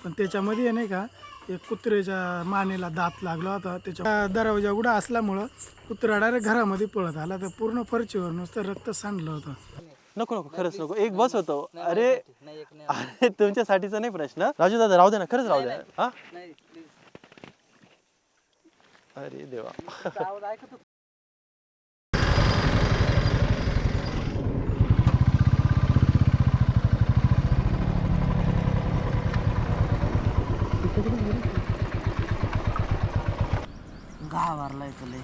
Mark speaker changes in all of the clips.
Speaker 1: पण त्याच्यामध्ये नाही का एक कुत्र्याच्या मानेला दात लागला होता. त्याच्या दरवाजा उघडा असल्यामुळं कुत्रा डायरेक्ट घरामध्ये पळत आला, तर पूर्ण फरचीवर नुसतं रक्त सांडलं होतं.
Speaker 2: नको नको, खरंच नको. एक बस होतो. अरे अरे तुमच्यासाठीचा नाही प्रश्न. राजू दादा राहू दे ना, खरंच राहू दे. हा अरे देवा.
Speaker 3: गावारला येतो लय.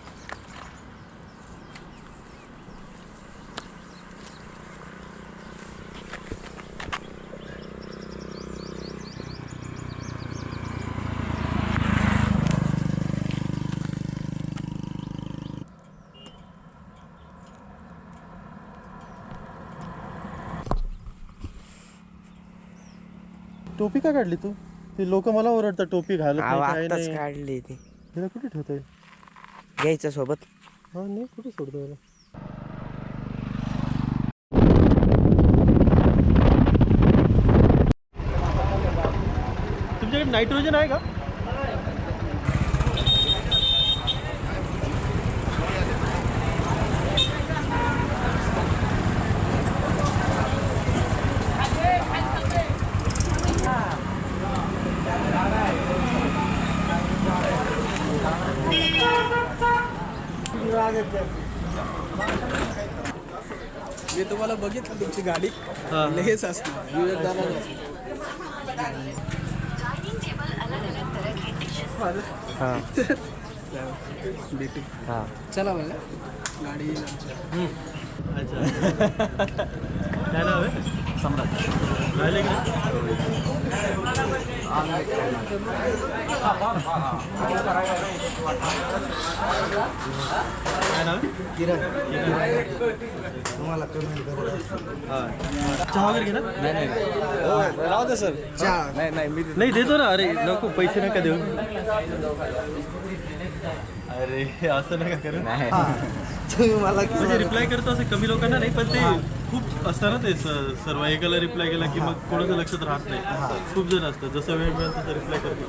Speaker 2: टोपी का काढली तू? ती लोक मला ओरडतात टोपी घालत नाही, काय
Speaker 3: आत्ताच
Speaker 2: नाही.
Speaker 3: काढली ती.
Speaker 2: तिला कुठे ठेवतोय?
Speaker 3: घ्यायचं सोबत.
Speaker 2: हा नाही, कुठे सोडतो याला? तुमच्याकडे नायट्रोजन आहे का?
Speaker 4: मी तुम्हाला बघितलं तुमची गाडी हेच असते चला बघा गाडी.
Speaker 2: अच्छा. काय नाव आहे? सम्राट. राहिले का? काय नाव आहे?
Speaker 3: किरण.
Speaker 4: तुम्हाला
Speaker 2: चहा वगैरे घे ना?
Speaker 4: राहू दे सर. नाही नाही मी
Speaker 2: नाही देतो ना. अरे नको, पैसे नका देऊ. अरे असं नका करू.
Speaker 3: तुम्ही मला
Speaker 2: म्हणजे रिप्लाय करतो असं कमी लोकांना नाही, पण ते खूप असतं ना ते सर्व एकाला रिप्लाय केला की मग कोणाचं लक्षात राहत नाही. खूप जण असतात, जसं वेळ मिळेल तसं रिप्लाय करतो.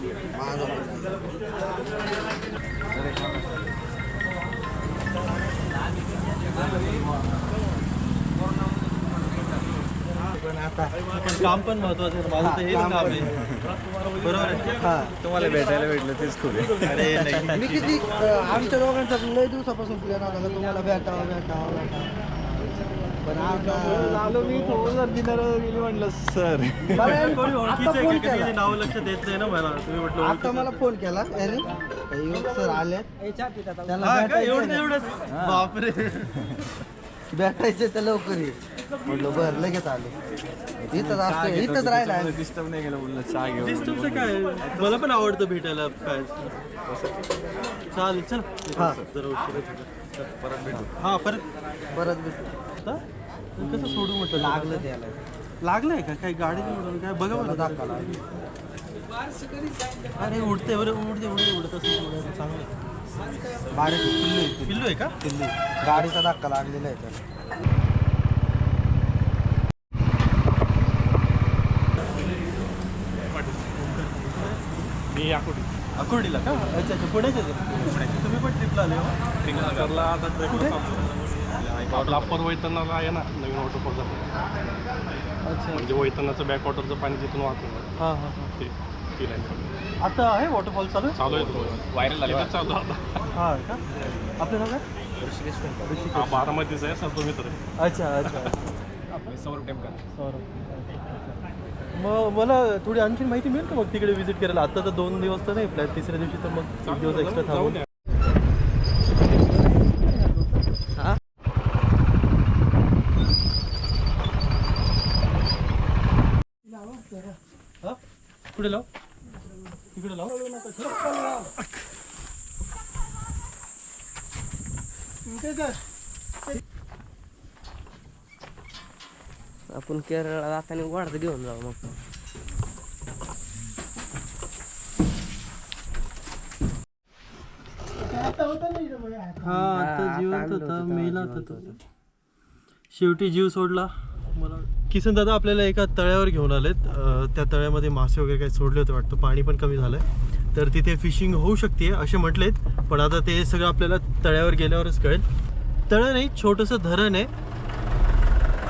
Speaker 2: पण काम पण महत्वाचं आहे. माझं तर हेच काम आहे. बरोबर आहे.
Speaker 4: तुम्हाला भेटायला भेटलं तेच खूप आहे.
Speaker 2: अरे नाही,
Speaker 3: मी किती आमच्या दोघांचा लय दिवसापासून प्लॅन होता तुम्हाला भेटावं. पण
Speaker 4: आलो मी थोडं डिनर गेली म्हणलं सर.
Speaker 2: कोणी ओळखीचं आहे का? कधी नाव लक्षात येत नाही ना मला. तुम्ही म्हटलं
Speaker 3: आता मला फोन केला याने सर आले
Speaker 2: हा का? एवढंच? बापरे.
Speaker 3: भेटायचे तर लवकर ये म्हटलं बरं लगेच आलो. इथंच असते, इथंच राहिला.
Speaker 4: डिस्टर्ब नाही केलं म्हणलं चहा घेऊन.
Speaker 2: डिस्टर्बचं काय? मला पण आवडतं भेटायला. काय चालेल, चल.
Speaker 3: हा.
Speaker 2: जरा उशिरा झाला. परत भेटू. हा परत
Speaker 3: भेटू.
Speaker 2: आता कसं सोडू म्हटलं?
Speaker 3: लागलं त्याला.
Speaker 2: लागलंय का? काय गाडी काय बघा मला.
Speaker 3: धक्का लागला.
Speaker 2: अरे उडते उडत असं चांगलं.
Speaker 3: बारीक
Speaker 2: पिल्लू आहे का?
Speaker 3: पिल्लू गाडीचा धक्का लागलेला आहे त्याला.
Speaker 4: मी
Speaker 2: अकोर्डीला का? अच्छा अच्छा. पुण्याचे तुम्ही पण ट्रिपला आले हो?
Speaker 4: आपला अप्पर वैतरणाला आहे ना नवीन वॉटरफॉल झालं.
Speaker 2: अच्छा.
Speaker 4: म्हणजे वैतरणाचं बॅक वॉटरचं पाणी जिथून वाहतं
Speaker 2: हां हां हां.
Speaker 4: ती लाईन
Speaker 2: आता आहे वॉटरफॉल चालू आहे?
Speaker 4: चालू आहे. तो व्हायरल झाले तर चालू आता.
Speaker 2: हां का? आपलं नाव काय?
Speaker 4: हा बारामतीचा आहे सर तो मित्र.
Speaker 2: अच्छा अच्छा.
Speaker 4: सौरभ टेमकर.
Speaker 2: सौरभ. मग मला थोडी आणखी माहिती मिळेल का मग तिकडे व्हिजिट करायला? आता तर 2 दिवस तर नाही प्लॅन, तिसऱ्या दिवशी तर मग 1 दिवस एक्स्ट्रा थांबून. हा कुठे लाव? तिकडे लाव.
Speaker 3: आपण केरळला जाताना वाढत घेऊन जाऊ मग.
Speaker 2: हा आता जिवंत होता, मेला होता तो. शेवटी जीव सोडला मला. किसन दादा आपल्याला एका तळ्यावर घेऊन आलेत. त्या तळ्यामध्ये मासे वगैरे काही सोडले होते वाटतं, पाणी पण कमी झालंय, तर तिथे फिशिंग होऊ शकते असे म्हटलेत. पण आता ते सगळं आपल्याला तळ्यावर गेल्यावरच कळेल. तळं नाही, छोटंसं धरण आहे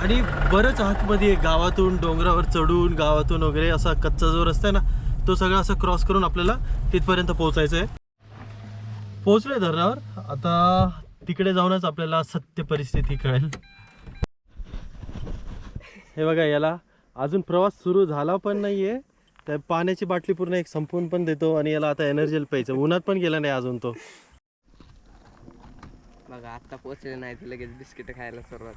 Speaker 2: आणि बरंच आतमध्ये गावातून डोंगरावर चढून गावातून वगैरे असा कच्चा जो रस्ता आहे ना, तो सगळा असा क्रॉस करून आपल्याला तिथपर्यंत पोहोचायचं आहे. पोहोचलोय धरणावर. आता तिकडे जाऊनच आपल्याला सत्य परिस्थिती कळेल. हे बघा, याला अजून प्रवास सुरू झाला पण नाहीये. त्या पाण्याची बाटली पूर्ण एक संपवून पण देतो आणि याला आता एनर्जील प्यायचं. उन्हात पण गेला नाही अजून तो.
Speaker 5: बघा आता पोचले नाही तर लगेच बिस्किट खायला सुरुवात.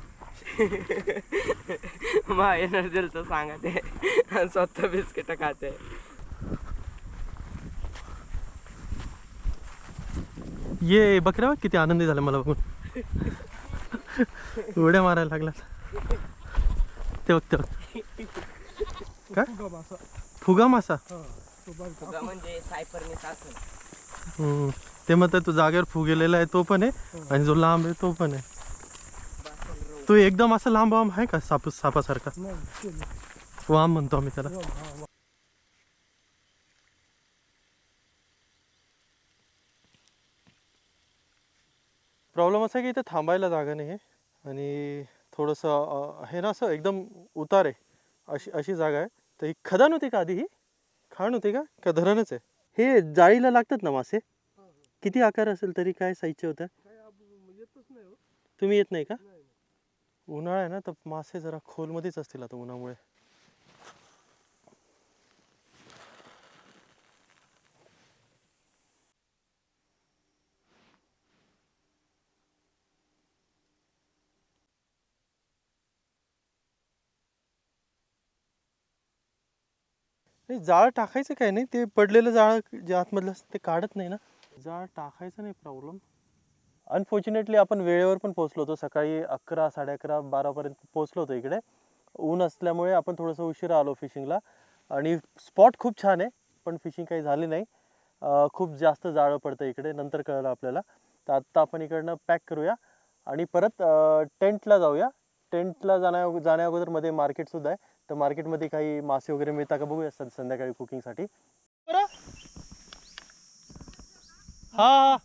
Speaker 5: मा एनर्जील तर सांगा ते स्वतः बिस्किट खाते.
Speaker 2: ये बकऱ्या बघ किती आनंदी झाला मला बघून. उड्या मारायला लागला. ते बघ ते बघ. काय फुगा मासा?
Speaker 5: फुगा म्हणजे सायपरनीस असेल.
Speaker 2: ते म्हणतात तो जागेवर फुगेलेला आहे तो पण आहे आणि जो लांब आहे तो पण आहे. तो एकदम असा लांब वाम आहे का सापासारखा? वाम म्हणतो आम्ही त्याला. प्रॉब्लेम असा आहे की इथे थांबायला जागा नाही आहे आणि थोडंसं हे ना असं एकदम उतार आहे. अशी जागा आहे. तर ही खदान होती का आधी? ही खाण होती का धरणच आहे? हे जाळीला लागतात ना मासे? किती आकार असेल तरी काय साईजचे होतं? तुम्ही येत नाही का? उन्हाळा आहे ना, तर मासे जरा खोलमध्येच असतील आता उन्हामुळे. जाळ टाकायचं काय नाही, ते पडलेलं जाळ जे आतमधलं असतं ते काढत नाही ना. जाळ टाकायचं नाही प्रॉब्लेम. अनफॉर्च्युनेटली आपण वेळेवर पण पोहोचलो होतो. सकाळी 11, 11:30, 12पर्यंत पोहोचलो होतो इकडे. ऊन असल्यामुळे आपण थोडंसं उशिरा आलो फिशिंगला. आणि स्पॉट खूप छान आहे पण फिशिंग काही झाली नाही. खूप जास्त जाळं पडतं इकडे, नंतर कळलं आपल्याला. तर आत्ता आपण इकडनं पॅक करूया आणि परत टेंटला जाऊया. टेंटला जाण्या अगोदर मध्ये मार्केटसुद्धा आहे. तर मार्केटमध्ये काही मासे वगैरे मिळतात का बघूया संध्याकाळी कुकिंगसाठी. हा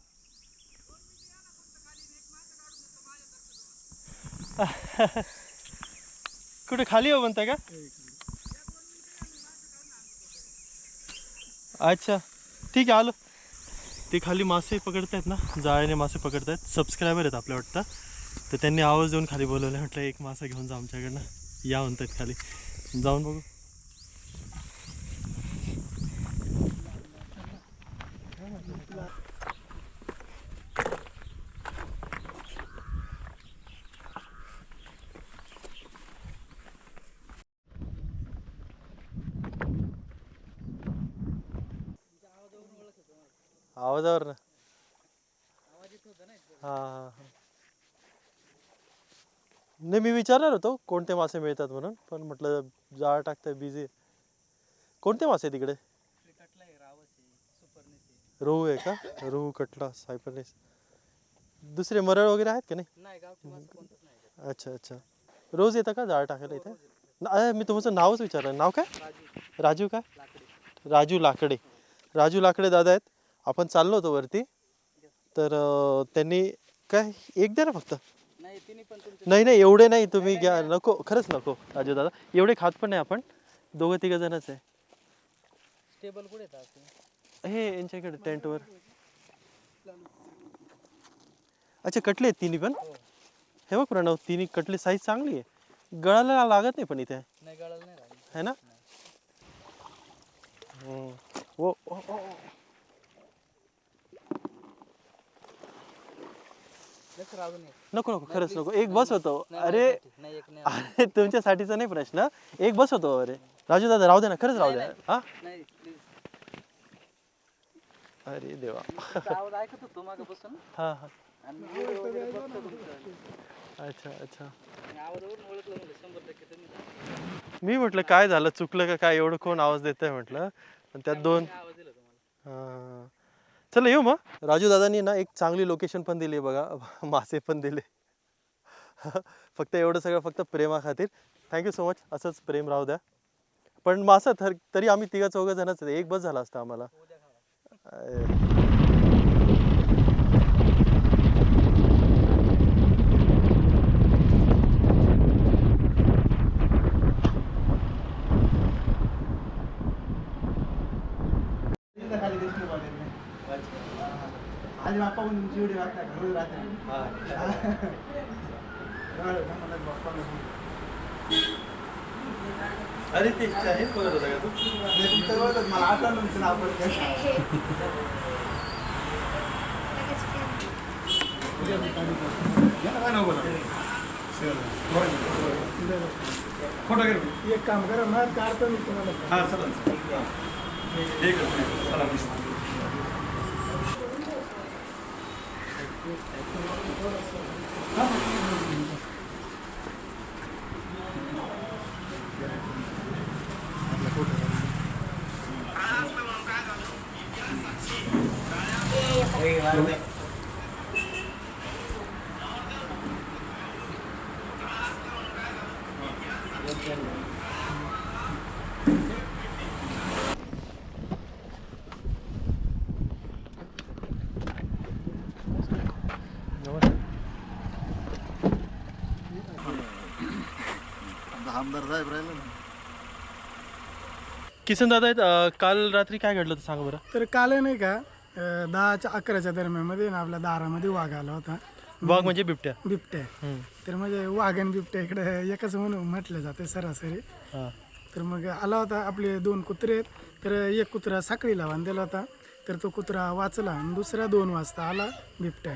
Speaker 2: कुठे खाली हो म्हणताय का? अच्छा ठीक आहे, आलो. ते खाली मासे पकडतायत ना, जाळ्याने मासे पकडतायत. सबस्क्रायबर आहेत आपल्या वाटतं, तर त्यांनी आवाज देऊन खाली बोलवलं. म्हटलं एक मासा घेऊन जा आमच्याकडनं, या म्हणतायत खाली. जाऊन बघू. आवाजावर ना. हा हा हा. नाही, मी विचारणार होतो कोणते मासे मिळतात म्हणून, पण म्हटलं जाळ टाकताय बिझी. कोणते मासे तिकडे? रोहू आहे का? रोहू, कटला, सायपरनेस. दुसरे मरळ वगैरे आहेत का? नाही. अच्छा अच्छा. रोज येतं का जाळ टाकायला इथे? मी तुमचं नावच विचारलं. नाव काय? राजू. काय? राजू लाकडे. राजू लाकडे दादा आहेत. आपण चाललो होतो वरती, तर त्यांनी काय एक द्या ना फक्त. नाही नाही एवढे नाही, तुम्ही घ्या. नको, खरंच नको राजू दादा, एवढे खात पण नाही आपण. 2-3 जणच आहे.
Speaker 4: टेबल कुठे
Speaker 2: हे यांच्याकडे टेंटवर. अच्छा, कटले आहेत तिन्ही पण? हे बघ प्रणव, तिन्ही कटले, साईज चांगली आहे. गळाला लागत नाही पण इथे है ना? ओ नको नको, खरंच नको. एक बस होतो. अरे अरे तुमच्यासाठीचा नाही प्रश्न, एक बस होतो. अरे राजू दादा राहू दे ना, खरंच राहू द्या. हा अरे देवा. हा हा. अच्छा अच्छा. मी म्हटलं काय झालं, चुकलं का काय, एवढं कोण आवाज देत आहे म्हटलं. त्यात दोन. हा चला येऊ मग. राजू दादांनी ना एक चांगली लोकेशन पण दिली बघा, मासे पण दिले. फक्त एवढं सगळं फक्त प्रेमाखातीर. Thank you so much. असंच प्रेम राहू द्या. पण मासा तरी आम्ही तिघं चौघं जणच आहे. एक बस झाला असता आम्हाला.
Speaker 3: आणि बाप्पा पण तुमची एवढी वाट नाही रोज राहते
Speaker 2: अरे ते हेच बघत होता का तू?
Speaker 3: तुमचं मला आठवलं तुमचं नाव
Speaker 1: एक काम करा मग काढतो मी तुम्हाला.
Speaker 3: आमदार साहेब राहिलं ना.
Speaker 2: किसन दादा काल रात्री काय घडलं होतं सांगा बरं.
Speaker 1: तर काल नाही का 10-11च्या दरम्यानमध्ये ना आपल्या दारामध्ये वाघ आला होता.
Speaker 2: वाघ म्हणजे बिबट्या.
Speaker 1: बिबट्या. तर म्हणजे वाघ आणि बिबट्या इकडे एकच म्हणून म्हटलं जाते सरासरी.
Speaker 2: हां.
Speaker 1: तर मग आला होता. आपले 2 कुत्रे आहेत. तर एक कुत्रा साखळीला बांधलेला होता. तर तो कुत्रा वाचला आणि दुसरा 2 वाजता आला बिबट्या.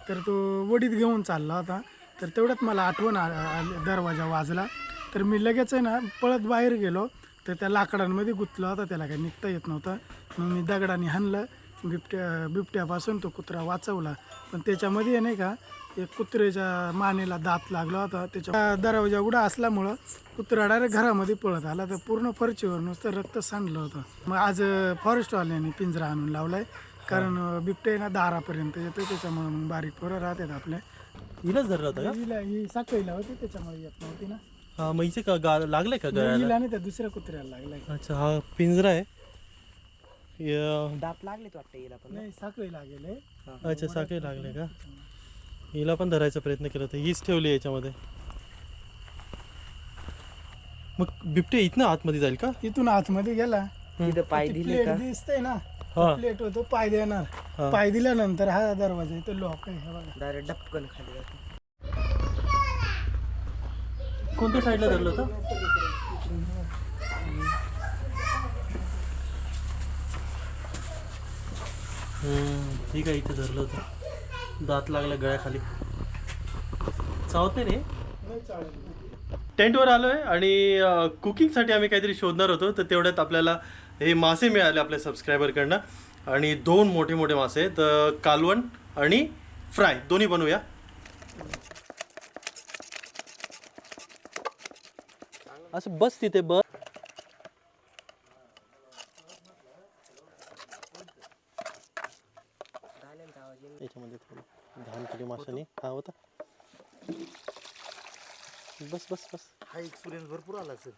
Speaker 1: तर तो वडीत घेऊन चालला होता. तर तेवढ्यात मला आठवण आली, दरवाजा वाजला. तर मी लगेच आहे ना पळत बाहेर गेलो. तर त्या लाकडांमध्ये गुंतला होता. त्याला काही निघता येत नव्हतं. मग मी दगडाने हाणलं. बिबट्यापासून तो कुत्रा वाचवला. पण त्याच्यामध्ये नाही का एक कुत्र्याच्या मानेला दात लागला होता. त्याच्या दरवाजा उघडा असल्यामुळं कुत्रा डायरेक्ट घरामध्ये पळत आला. तर पूर्ण फरचीवर नुसतं रक्त सांडलं होतं. मग आज फॉरेस्टवाल्यांनी पिंजरा आणून लावलाय. कारण बिबट्या ना दारापर्यंत येतो. त्याच्यामुळे मग बारीक पोरं राहतात आपल्या.
Speaker 2: हिलाच धरला होता का?
Speaker 1: ही साखळीला होती त्याच्यामुळे येत नव्हती ना.
Speaker 2: हा म्हैसे का लागले का गळ्याला?
Speaker 1: हिला नाही त्या दुसऱ्या कुत्र्याला लागलाय.
Speaker 2: अच्छा हा पिंजरा आहे.
Speaker 5: दात लागलेत वाटतं हिला पण.
Speaker 1: नाही साखळी लागेल.
Speaker 2: अच्छा साखळी लागले का? हिला पण धरायचा प्रयत्न केला होता. हीच ठेवली याच्यामध्ये. मग बिबटे इथनं आतमध्ये जाईल का?
Speaker 1: इथून आतमध्ये गेला.
Speaker 5: तिथं पाय दिले का?
Speaker 1: दिसतंय ना
Speaker 2: हा.
Speaker 1: प्लेट होतो. पाय देणार. पाय दिल्यानंतर हा दरवाजा इथं लॉक आहे. हे बघा.
Speaker 5: डायरेक्ट डपकन खाली जातो.
Speaker 2: कोणत्या साईडला धरलं होतं? ठीक आहे इथे धरलं होतं. दात लागला गळ्याखाली. चावत नाही रे. टेंटवर आलोय आणि कुकिंगसाठी आम्ही काहीतरी शोधणार होतो. तर तेवढ्यात आपल्याला हे मासे मिळाले आपल्या सबस्क्रायबरकडनं. आणि 2 मोठे मोठे मासे. तर कालवण आणि फ्राय दोन्ही बनवूया. असं बस तिथे बस. याच्यामध्ये थोडी घाण केली माशाने. हा होता. बस बस बस.
Speaker 3: हा एक्सपिरियन्स भरपूर आला सर.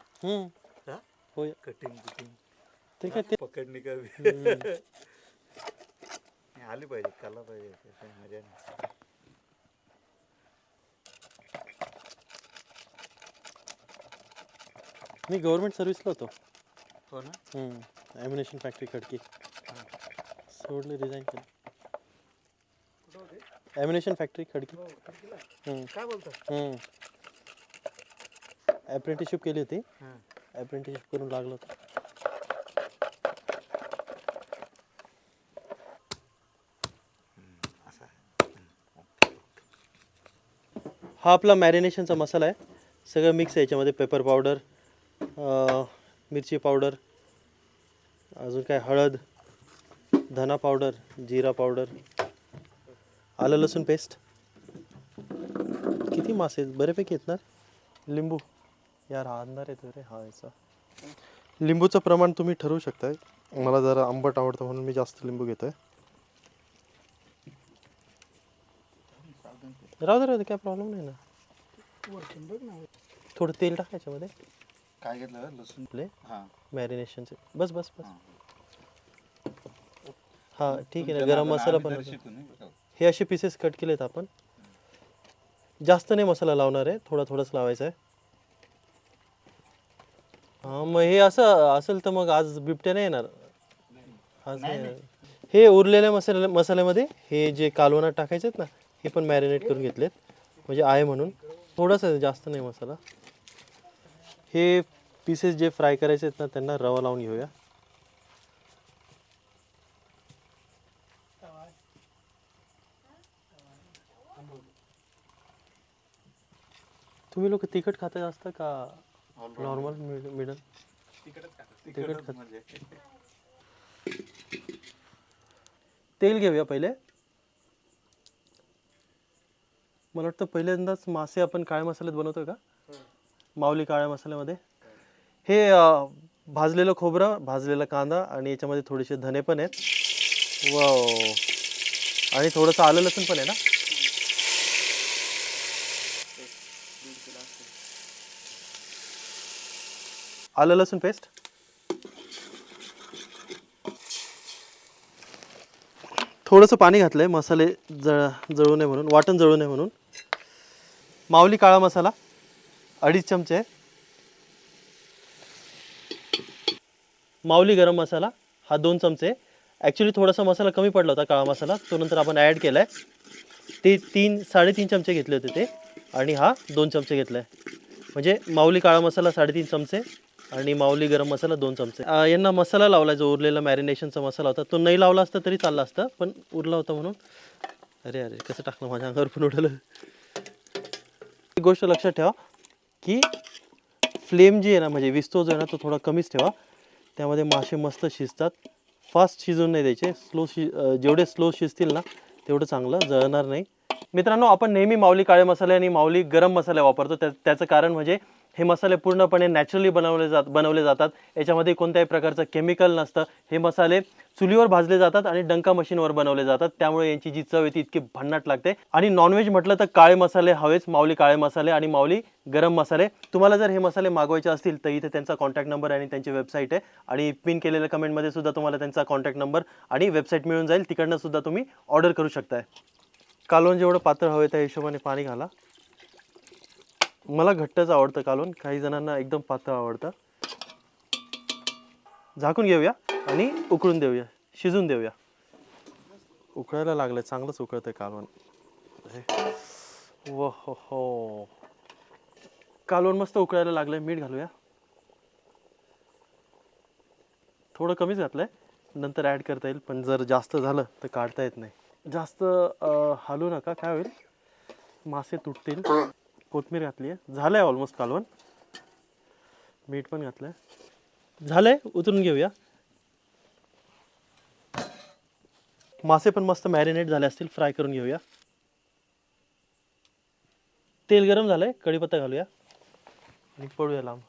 Speaker 2: होय.
Speaker 3: कटिंग
Speaker 2: ते काय ते
Speaker 3: पकडणे का आली पाहिजे खाल्ला पाहिजे. मजा नाही.
Speaker 2: मी गव्हर्नमेंट सर्व्हिसला होतो.
Speaker 3: हो ना.
Speaker 2: Ammunition factory Khadki. सोडलं रिझाईन केलं. Ammunition factory Khadki.
Speaker 3: काय बोलतो.
Speaker 2: अप्रेंटिसशिप केली होती. अप्रेंटिसशिप करून लागलो होतो. हा आपला मॅरिनेशनचा मसाला आहे. सगळं मिक्स आहे याच्यामध्ये. पेपर पावडर, मिरची पावडर, अजून काय हळद, धना पावडर, जिरा पावडर, आलं लसूण पेस्ट. किती मासे आहेत? बऱ्यापैकी आहेत ना. लिंबू यार हा अंधार येतो रे. हा याचा लिंबूचं प्रमाण तुम्ही ठरवू शकताय. मला जरा आंबट आवडतं म्हणून मी जास्त लिंबू घेतोय. राहू दे काय प्रॉब्लेम नाही ना.
Speaker 1: वरतून बघ ना.
Speaker 2: थोडं तेल टाक याच्यामध्ये
Speaker 6: काय घेतलं लसूण
Speaker 2: आपले
Speaker 6: हां
Speaker 2: मॅरिनेशनचे. बस बस बस. हा ठीक आहे ना. गरम मसाला पण होता.
Speaker 6: शिकून नाही बरं का.
Speaker 2: हे असे पीसेस कट केलेत आपण. जास्त नाही मसाला लावणार आहे, थोडाच लावायचा आहे. हा मग हे असं असेल तर मग आज बिबट्या नाही येणार. आज नाही येणार. हे उरलेल्या मसाल्यामध्ये हे जे कालवणात टाकायचे आहेत ना, हे पण मॅरिनेट करून घेतलेत म्हणजे आहे म्हणून. थोडंसं, जास्त नाही मसाला. हे पीसेस जे फ्राय करायचे आहेत ना, त्यांना रवा लावून घेऊया. तुम्ही लोक तिखट खाता जास्त का नॉर्मल मिडल? तिखट खात. तेल घेऊया पहिले. मला वाटतं पहिल्यांदाच मासे आपण काळ्या मसाल्यात बनवतोय का? माऊली काळ्या मसाल्यामध्ये. हे भाजलेलं खोबरं, भाजलेला कांदा आणि याच्यामध्ये थोडेसे धने पण आहेत. वाव. आणि थोडंसं आलं लसूण पण आहे ना. आलं लसूण पेस्ट. थोडंसं पाणी घातलंय मसाले जळू नये म्हणून, वाटण जळू नये म्हणून. माऊली काळा मसाला 2.5 चमचे. माऊली गरम मसाला हा 2 चमचे. ॲक्च्युली थोडासा मसाला कमी पडला होता काळा मसाला, तो नंतर आपण ॲड केला आहे. ते 3-3.5 चमचे घेतले होते ते, आणि हा 2 चमचे घेतला आहे. म्हणजे माऊली काळा मसाला 3.5 चमचे आणि माऊली गरम मसाला 2 चमचे. यांना मसाला लावला, जो उरलेला मॅरिनेशनचा मसाला होता तो नाही लावला असता तरी चालला असतं, पण उरला होता म्हणून. अरे अरे कसं टाकलं, माझ्या अंगावर पण उडलं. एक गोष्ट लक्षात ठेवा की फ्लेम जी आहे ना, म्हणजे विस्तो जो आहे ना, तो थोडा कमीच ठेवा. त्यामध्ये मासे मस्त शिजतात. फास्ट शिजवून नाही द्यायचे. जेवढे स्लो शिजतील ना तेवढं चांगलं, जळणार नाही. मित्रांनो, आपण नेहमी माऊली काळे मसाले आणि माऊली गरम मसाले वापरतो. त्याचं कारण म्हणजे हे मसाले पूर्णपणे नॅचरली बनवले जातात. याच्यामध्ये कोणत्याही प्रकारचं केमिकल नसतं. हे मसाले चुलीवर भाजले जातात आणि डंका मशीनवर बनवले जातात. त्यामुळे यांची जी चव आहे ती इतकी भन्नाट लागते. आणि नॉनव्हेज म्हटलं तर काळे मसाले हवेच. माऊली काळे मसाले आणि माऊली गरम मसाले. तुम्हाला जर हे मसाले मागवायचे असतील तर इथे त्यांचा कॉन्टॅक्ट नंबर आणि त्यांची वेबसाईट आहे. आणि पिन केलेल्या कमेंटमध्ये सुद्धा तुम्हाला त्यांचा कॉन्टॅक्ट नंबर आणि वेबसाईट मिळून जाईल. तिकडनं सुद्धा तुम्ही ऑर्डर करू शकताय. कालवण जेवढं पातळ हवं त्या हिशोबाने पाणी घाला. मला घट्टच आवडतं कालवण, काही जणांना एकदम पातळ आवडतं. झाकून घेऊया आणि उकळून देऊया, शिजून देऊया. उकळायला लागलं, चांगलंच उकळतंय कालवण. व हो, कालवण मस्त उकळायला लागलंय. मीठ घालूया. थोडं कमीच घातलंय, नंतर ॲड करता येईल, पण जर जास्त झालं तर काढता येत नाही. जास्त हलवू नका, काय होईल मासे तुटतील. कोथिंबीर घातली आहे. झालंय ऑलमोस्ट कालवण. मीठ पण घातलंय. झालंय, उतरून घेऊया. मासे पण मस्त मॅरिनेट झाले असतील, फ्राय करून घेऊया. तेल गरम झालंय, कढीपत्ता घालूया आणि पळूया लांब.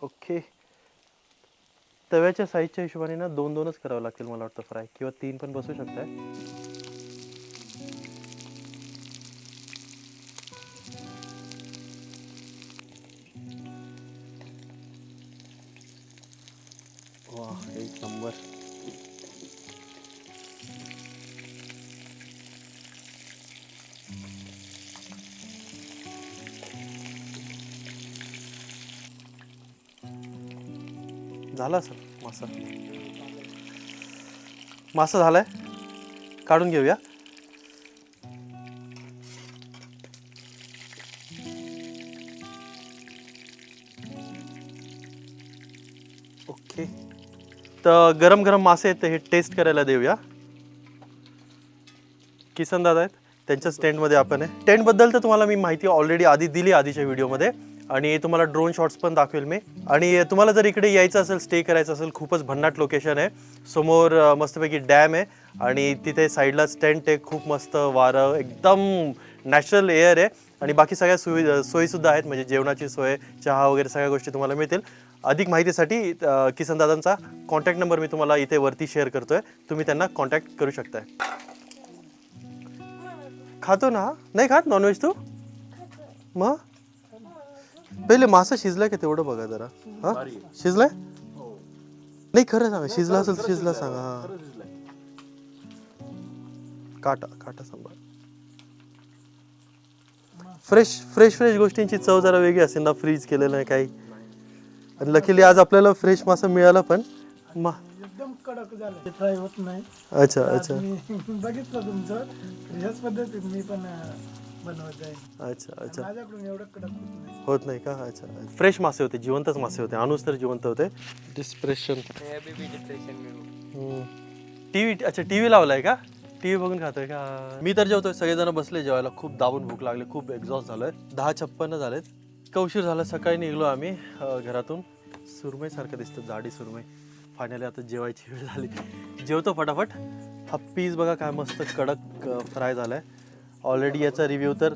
Speaker 2: ओके. तव्याच्या साईजच्या हिशोबाने ना 2-2च करावं लागतील मला वाटतं फ्राय, किंवा 3 पण बसू शकताय. वा, एक नंबर. झाला सर मासा झालाय. काढून घेऊया. ओके. तर गरम गरम मासे आहेत, हे टेस्ट करायला देऊया. किसन दादा आहेत, त्यांच्या स्टँडमध्ये आपण आहे. टेंटबद्दल तर तुम्हाला मी माहिती ऑलरेडी आधी दिली आधीच्या व्हिडिओमध्ये, आणि तुम्हाला ड्रोन शॉट्स पण दाखवेल मी. आणि तुम्हाला जर इकडे यायचं असेल, स्टे करायचं असेल, खूपच भन्नाट लोकेशन आहे. समोर मस्तपैकी डॅम आहे आणि तिथे साईडला टेंट आहे. खूप मस्त वारं, एकदम नॅचरल एअर आहे. आणि बाकी सगळ्या सोयीसुद्धा आहेत, म्हणजे जेवणाची सोय, चहा वगैरे सगळ्या गोष्टी तुम्हाला मिळतील. अधिक माहितीसाठी किसन दादांचा कॉन्टॅक्ट नंबर मी तुम्हाला इथे वरती शेअर करतोय, तुम्ही त्यांना कॉन्टॅक्ट करू शकताय. खातो ना? नाही खात नॉनव्हेज तू? मग पहिले मासा शिजलाय का तेवढं बघा जरा. हा शिजलाय? नाही खरं सांगा, शिजला असेल तर शिजला सांगा. हा काटा काटा सांभाळ. फ्रेश फ्रेश फ्रेश गोष्टींची चव जरा वेगळी असते ना, फ्रीज केलेलं नाही काही. आणि लकीली आज आपल्याला फ्रेश मासा मिळाला पण.
Speaker 1: एकदम कडक झालं, फ्राय होत नाही.
Speaker 2: अच्छा अच्छा
Speaker 1: मी बघितलं तुमचं, तर ह्याच पद्धतीत मी पण बनवत जाईल.
Speaker 2: अच्छा अच्छा
Speaker 1: माझ्याकडून एवढं कडक होत नाही.
Speaker 2: होत नाही का? अच्छा फ्रेश मासे होते, जिवंतच मासे होते. अनुस तर जिवंत होते. Depression TV. अच्छा टीव्ही लावलाय का? टीव्ही बघून खातोय का? मी तर जेवतोय, सगळेजण बसले जेवायला. खूप दाबून भूक लागली, खूप एक्झॉस्ट झालोय. 10:56 झालेत. इतका उशीर झाला. सकाळी निघलो आम्ही घरातून. सुरमई सारखं दिसतं, जाडी सुरमई. फायनली आता जेवायची वेळ झाली. जेवतो फटाफट. हा पीस बघा काय मस्त कडक फ्राय झालाय. ऑलरेडी याचा रिव्ह्यू तर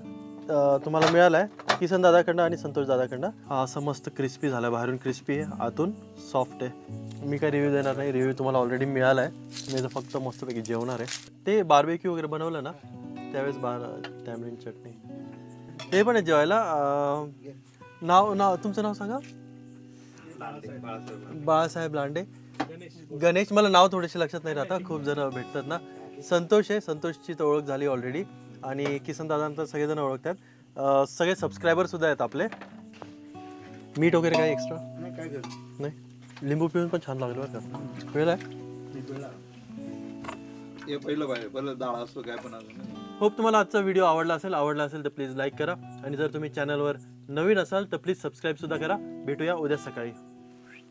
Speaker 2: तुम्हाला मिळाला आहे किसन दादाकडनं आणि संतोष दादाकडनं. हा असं मस्त क्रिस्पी झाला, बाहेरून क्रिस्पी आहे, आतून सॉफ्ट आहे. मी काय रिव्ह्यू देणार नाही, रिव्ह्यू तुम्हाला ऑलरेडी मिळाला आहे. मी तर फक्त मस्तपैकी जेवणार आहे. ते बार्बेक्यू वगैरे बनवलं ना त्यावेळेस टॅमरिन चटणी ते पण आहे जेवायला. नाव तुमचं नाव सांगा. बाळासाहेब लांडे. गणेश. मला नाव थोडेसे लक्षात नाही राहता, खूप जण भेटतात ना. संतोष आहे, संतोषची तर ओळख झाली ऑलरेडी. आणि किसन दादांतर सगळेजण ओळखतात. सगळे सबस्क्रायबर सुद्धा आहेत आपले. मीठ वगैरे काय एक्स्ट्रा नाही. लिंबू पिऊन पण छान लागलं बरं का. वेळ आहे.
Speaker 6: पहिलं डाळ असतो काय पण अजून.
Speaker 2: होप तुम्हाला आजचा व्हिडिओ आवडला असेल तर प्लीज लाईक करा. आणि जर तुम्ही चॅनलवर नवीन असाल तर प्लीज सबस्क्राईब सुद्धा करा. भेटूया उद्या सकाळी.